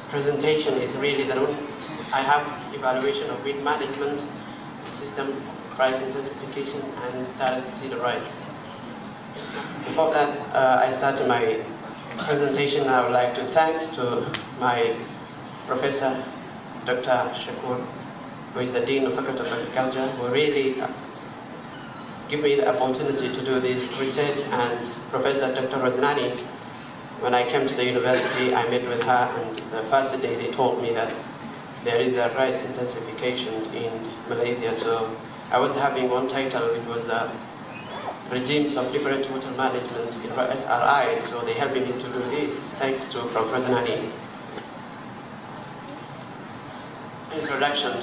Presentation is really the one. I have evaluation of weed management, system price intensification, and direct seed rice. Before that, I started my presentation. I would like to thank to my professor, Dr. Shakur, who is the Dean of Faculty of Agriculture, who really give me the opportunity to do this research, and Professor Dr. Rosanani. When I came to the university, I met with her, and the first day they told me that there is a rice intensification in Malaysia. So I was having one title, which was the regimes of different water management in SRI. So they helped me to do this, thanks to Professor Nani. Introduction.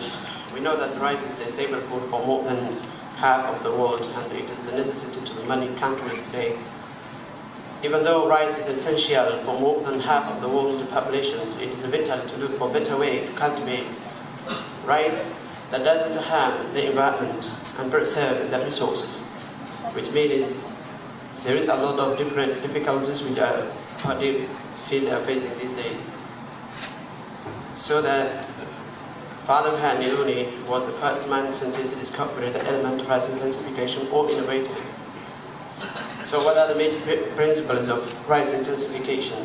We know that rice is the staple food for more than half of the world, and it is the necessity to many countries today. Even though rice is essential for more than half of the world population, it is vital to look for a better way to cultivate rice that doesn't harm the environment and preserve the resources, which means there is a lot of different difficulties which our field are facing these days. So that Father Niluni was the first man scientist to discover the element of rice intensification or innovative. So what are the major principles of rice intensification?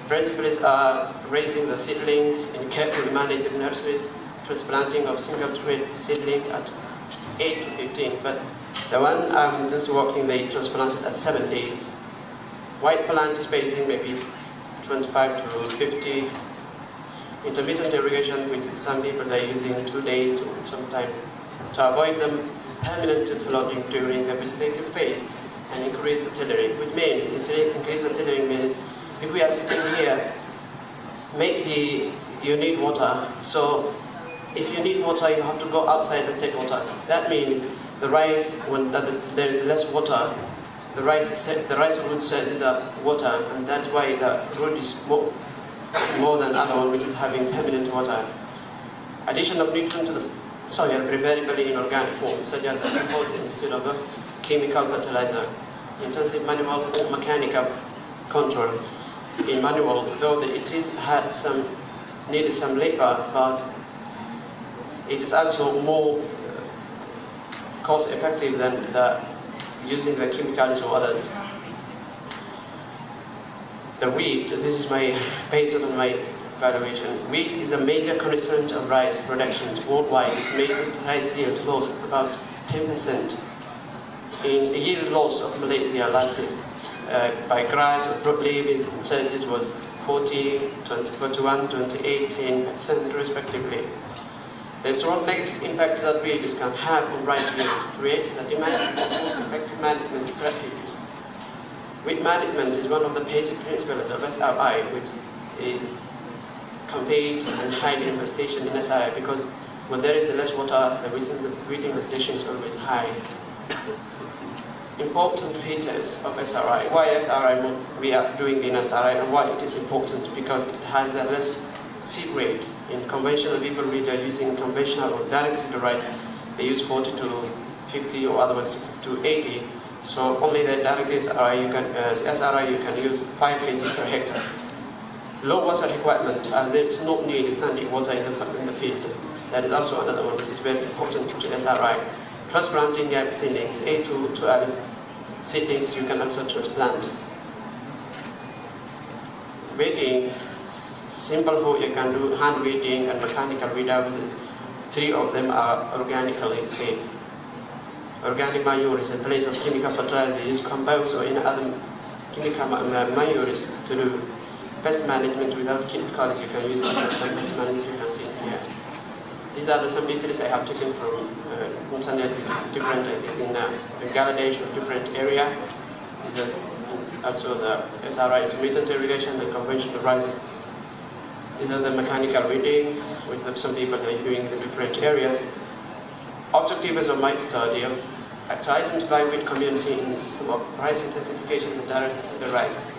Principles are raising the seedling in carefully managed nurseries, transplanting of single-trait seedling at 8 to 15, but the one I'm just working, they transplanted at 7 days. White plant spacing maybe 25 to 50. Intermittent irrigation, which is some people are using 2 days or sometimes, to avoid them permanent flooding during the vegetative phase, and increase the tillering, which means increase the tillering means if we are sitting here, maybe you need water. So if you need water, you have to go outside and take water. That means the rice, when there is less water, the rice root sends the water, and that's why the root is more than other one, which is having permanent water. Addition of nutrient to the soil, preferably in organic form, such as a compost instead of a chemical fertilizer. Intensive manual or mechanical control. In manual, though it is needed some labor, but it is also more cost effective than using the chemicals or others. The wheat, this is based on my evaluation. Wheat is a major concern of rice production worldwide. It's made rice yield loss of about 10%. In yield loss of Malaysia last year by grass or broadleaf percentages was 40, 41, 28, 10% respectively. The strong negative impact that wheat can have on rice yield creates a demand for most effective management strategies. Wheat management is one of the basic principles of SRI, which is complete and high investigation in SRI, because when there is less water, the wheat investigation is always high. Important features of SRI. Why SRI we are doing in SRI, and why it is important? Because it has a less seed rate. In conventional people, we are using conventional or direct seed rice. They use 40 to 50 or otherwise 60 to 80. So only the direct SRI you can use 5 kg per hectare. Low water requirement, as there is no need standing water in the field. That is also another one that is very important to SRI. Transplanting gap seedlings, 8 to 12 seedlings you can also transplant. Weeding, simple hoe you can do hand weeding and mechanical weeder, which is 3 of them are organically safe. Organic manure is a place of chemical fertilizer used compost or in other chemical manures to do pest management without chemicals. You can use some pest management you can see here. These are some details I have taken from internet, different in Bangladesh or different area. These are also the SRI intermittent irrigation, the conventional rice. These are the mechanical weeding, which some people are doing in the different areas. Objectives of my study are to identify wheat community in the system of rice intensification and direct seed rice,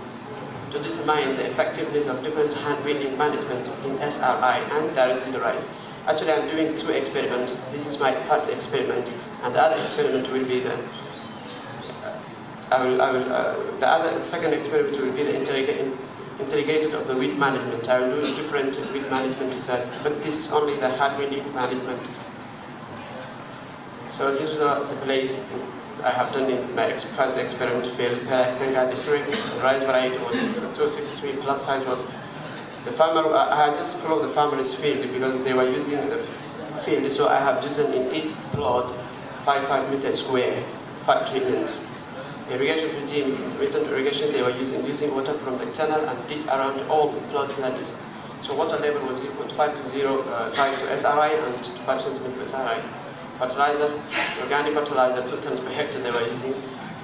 to determine the effectiveness of different hand weeding management in SRI and direct seed rice. Actually, I'm doing 2 experiments. This is my first experiment, and the other experiment will be the second experiment will be the integrated of the weed management. I will do different weed management research, but this is only the hard weed management. So this was the place I have done in my first experiment field, Senga district. The rice variety was 263, plant size was, the farmer, I had just followed the farmer's field because they were using the field, so I have chosen in each plot 5 meters square, 5 treatments. Irrigation regime is intermittent irrigation. They were using water from the canal and ditch around all the plant gladys. So water level was equal to 5 to SRI and 5 centimeters SRI. Fertilizer, organic fertilizer, 2 tons per hectare they were using.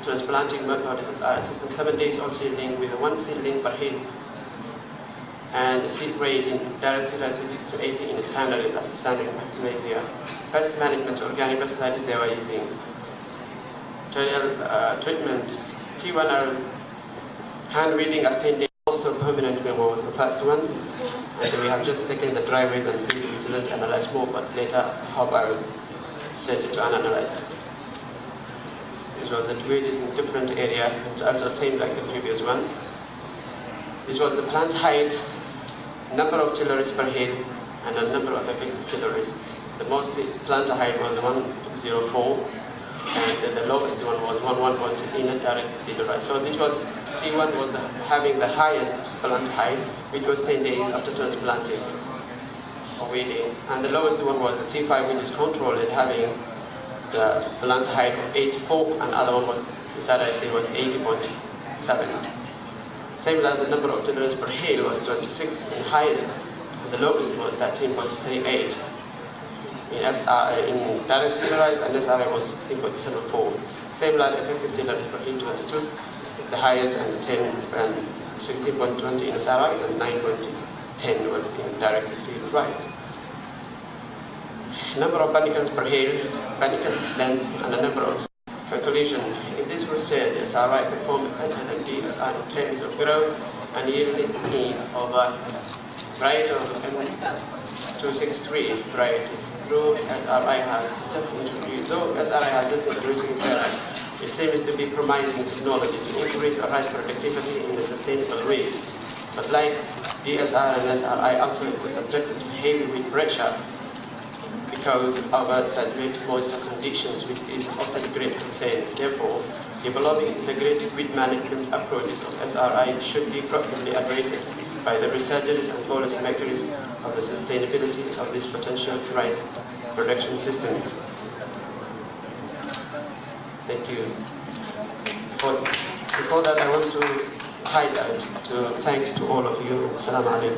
Transplanting method is SRI system, 7 days old seedling with 1 seedling per hill. And seed rate in direct seed 60 to 80 in standard, that's a standard in Malaysia. Pest management, organic pesticides they were using. Treatments, T1 are hand weeding at 10 days, also permanent memo was the first one. And we have just taken the dry weight and we didn't analyze more, but later I hope I will set it to analyze. This was the weed is in different area, it's also same like the previous one. This was the plant height, number of tilleries per hill, and the number of effective tilleries. The most plant height was 104. And the lowest one was 1.1 in a direct seed rice. So this was, T1 was having the highest plant height, which was 10 days after transplanting or weeding. And the lowest one was the T5, which is controlled, having the plant height of 84, and other one was, I said, was 80.7. Same like the number of tillers per hill was 26, and highest, and the lowest was 13.38. In direct seed rice, and SRI was 16.74. Same like effective tillers per hill 22, the highest, and 16.20 in SRI, and 9.10 was in direct seed rice. Number of panicles per hill, panicles length, and the number of calculation. In this research, SRI performed better than DSI in terms of growth and yielding need of a variety of M263 variety. Though SRI has just introduced it seems to be promising technology to increase the rice productivity in a sustainable way. But like DSR and SRI, also is subjected to heavy wind pressure because of saturated moisture conditions, which is often a great concern. Therefore, developing integrated weed management approaches of SRI should be properly addressed by the researchers and policymakers of the sustainability of these potential rice production systems. Thank you. Before that, I want to highlight thanks to all of you. Assalamu alaikum.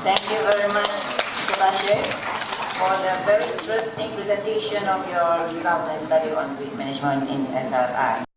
Thank you very much, Mr. Bashir, for the very interesting presentation of your results and study on weed management in SRI.